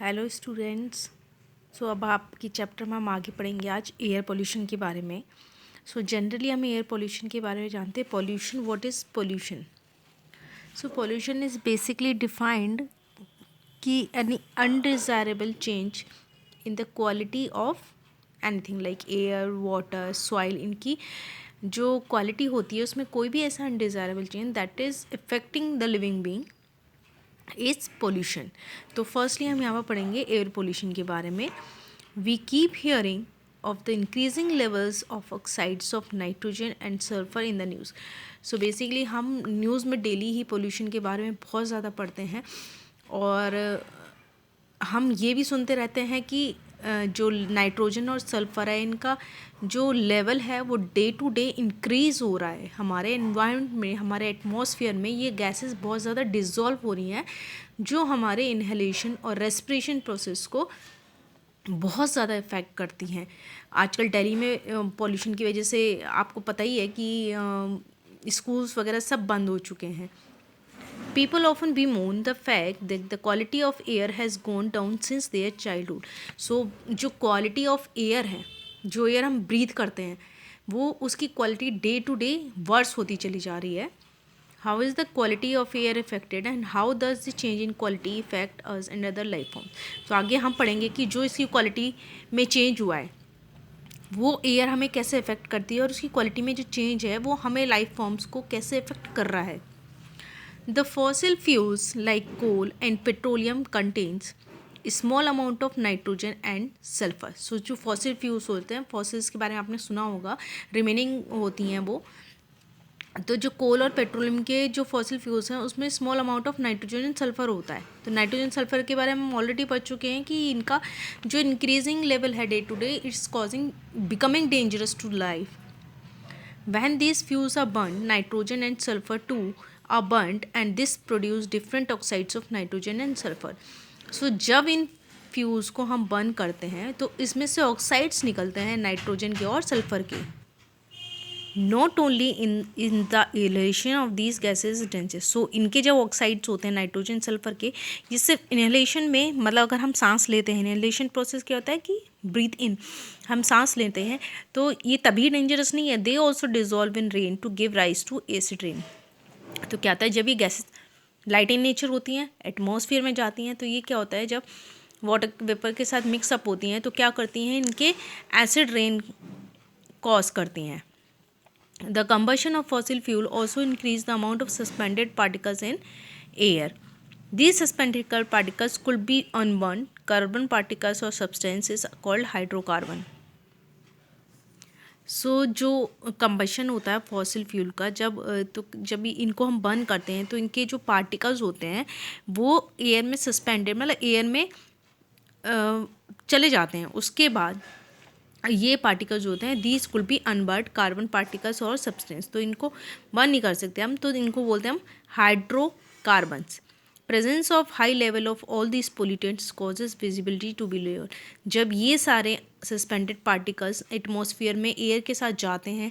Hello students. अब आपकी chapter में हम आगे पढ़ेंगे आज एयर पोल्यूशन के बारे में। जनरली हम एयर पोल्यूशन के बारे में जानते हैं। Pollution, what is pollution? Pollution is basically defined कि any undesirable change in the quality of anything like air, water, soil. इनकी जो क्वालिटी होती है उसमें कोई भी ऐसा undesirable change that is affecting the living being is pollution. तो फर्स्टली हम यहाँ पर पढ़ेंगे एयर पोल्यूशन के बारे में। We keep hearing of the increasing levels of oxides of nitrogen and sulphur in the news. Basically हम न्यूज़ में डेली ही पोल्यूशन के बारे में बहुत ज़्यादा पढ़ते हैं और हम ये भी सुनते रहते हैं कि जो नाइट्रोजन और सल्फर है इनका जो लेवल है वो डे टू डे इंक्रीज़ हो रहा है। हमारे एनवायरनमेंट में, हमारे एटमॉस्फेयर में ये गैसेस बहुत ज़्यादा डिज़ोल्व हो रही हैं जो हमारे इन्हेलेशन और रेस्पिरेशन प्रोसेस को बहुत ज़्यादा इफ़ेक्ट करती हैं। आजकल दिल्ली में पॉल्यूशन की वजह से आपको पता ही है कि स्कूल्स वगैरह सब बंद हो चुके हैं। People often bemoan the fact that the quality of air has gone down since their childhood. जो क्वालिटी ऑफ एयर है, जो एयर हम ब्रीथ करते हैं, वो उसकी quality day to day worse होती चली जा रही है। How is the quality of air affected and how does the change in quality affect us and other life form. तो आगे हम पढ़ेंगे कि जो इसकी क्वालिटी में चेंज हुआ है वो एयर हमें कैसे इफेक्ट करती है और उसकी क्वालिटी में जो चेंज है वो हमें लाइफ फॉर्म्स को कैसे इफेक्ट कर रहा है। The fossil fuels like coal and petroleum contains a small amount of nitrogen and sulfur. जो fossil fuels होते हैं, fossils के बारे में आपने सुना होगा, remaining होती हैं वो। तो जो कोल और पेट्रोलियम के जो फॉसिल फ्यूल्स हैं उसमें small amount of nitrogen and sulphur होता है। तो नाइट्रोजन सल्फर के बारे में हम ऑलरेडी पढ़ चुके हैं कि इनका जो इंक्रीजिंग लेवल है day to day it's causing becoming dangerous to life. When these fuels are burned, nitrogen and sulfur too are burnt and this produce different oxides of nitrogen and sulfur. जब इन fuels को हम burn करते हैं तो इसमें से oxides निकलते हैं नाइट्रोजन के और सल्फर के। Not only in the inhalation of these gases डेंसेस। इनके जब ऑक्साइड्स होते हैं नाइट्रोजन सल्फर के, ये सिर्फ इनहेलेशन में, मतलब अगर हम सांस लेते हैं, इनहेलेशन प्रोसेस क्या होता है कि ब्रीथ इन हम सांस लेते हैं तो ये तभी डेंजरस नहीं है। They also dissolve in rain to give rise to acid rain. तो क्या होता है जब ये गैसेज लाइट इन नेचर होती हैं, एटमॉस्फेयर में जाती हैं, तो ये क्या होता है जब वाटर वेपर के साथ मिक्सअप होती हैं तो क्या करती हैं, इनके एसिड रेन कॉज करती हैं। The combustion of fossil fuel also increase the amount of suspended particles in air. These suspended particles could be unburned carbon particles or substances called hydrocarbon. जो कंबशन होता है फॉसिल फ्यूल का, जब इनको हम burn करते हैं तो इनके जो पार्टिकल्स होते हैं वो एयर में सस्पेंडेड, मतलब एयर में चले जाते हैं। उसके बाद ये पार्टिकल्स होते हैं these could be unburned carbon particles और सब्सटेंस। तो इनको बर्न नहीं कर सकते हम, तो इनको बोलते हैं हम hydrocarbons. Presence of high level of all these pollutants causes visibility to be lower. जब ये सारे सस्पेंडेड पार्टिकल्स एटमॉस्फेयर में एयर के साथ जाते हैं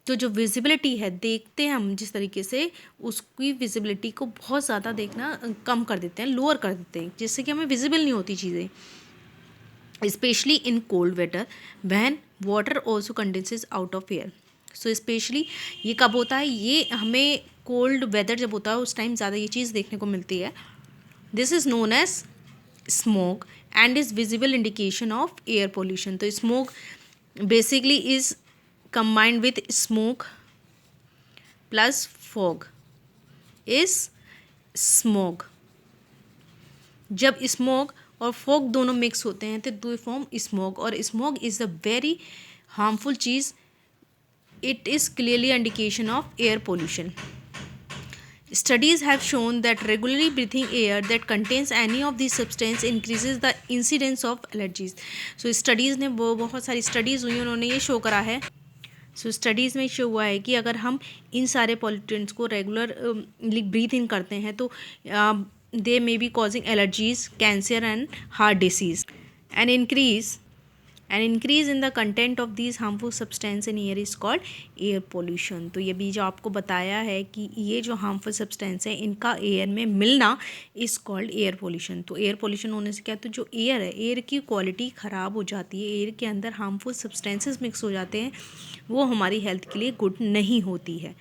तो जो विजिबिलिटी है, देखते हैं हम जिस तरीके से, उसकी विजिबिलिटी को बहुत ज़्यादा देखना कम कर देते हैं, लोअर कर देते हैं, जिससे कि हमें विजिबल नहीं होती चीज़ें। Especially in cold weather when water also condenses out of air. Specially ये कब होता है, ये हमें कोल्ड वेदर जब होता है उस टाइम ज़्यादा ये चीज़ देखने को मिलती है। This is known as smoke and is visible indication of air pollution. तो smoke basically is combined with smoke plus fog is smoke. जब स्मोक और फॉग दोनों मिक्स होते हैं तो दो फॉर्म स्मोक, और smoke is a very harmful चीज़। It is clearly indication of air pollution. Studies have shown that regularly breathing air that contains any of these substance increases the incidence of allergies. Studies ने बहुत सारी studies हुई, उन्होंने ये show करा है। Studies में शो हुआ है कि अगर हम इन सारे पॉल्यूटेंट्स को रेगुलर ब्रीथ इन करते हैं तो they may be causing allergies, cancer and heart disease, and increase and increase in the content of these harmful substance in air is called air pollution. तो ये भी जो आपको बताया है कि ये जो हार्मफुल सब्सटेंस है इनका एयर में मिलना इज कॉल्ड एयर पोल्यूशन। तो एयर पोल्यूशन होने से क्या, तो जो एयर है, एयर की क्वालिटी ख़राब हो जाती है, एयर के अंदर हार्मफुल सब्सटेंसेस मिक्स हो जाते हैं, वो हमारी हेल्थ के लिए गुड नहीं होती है।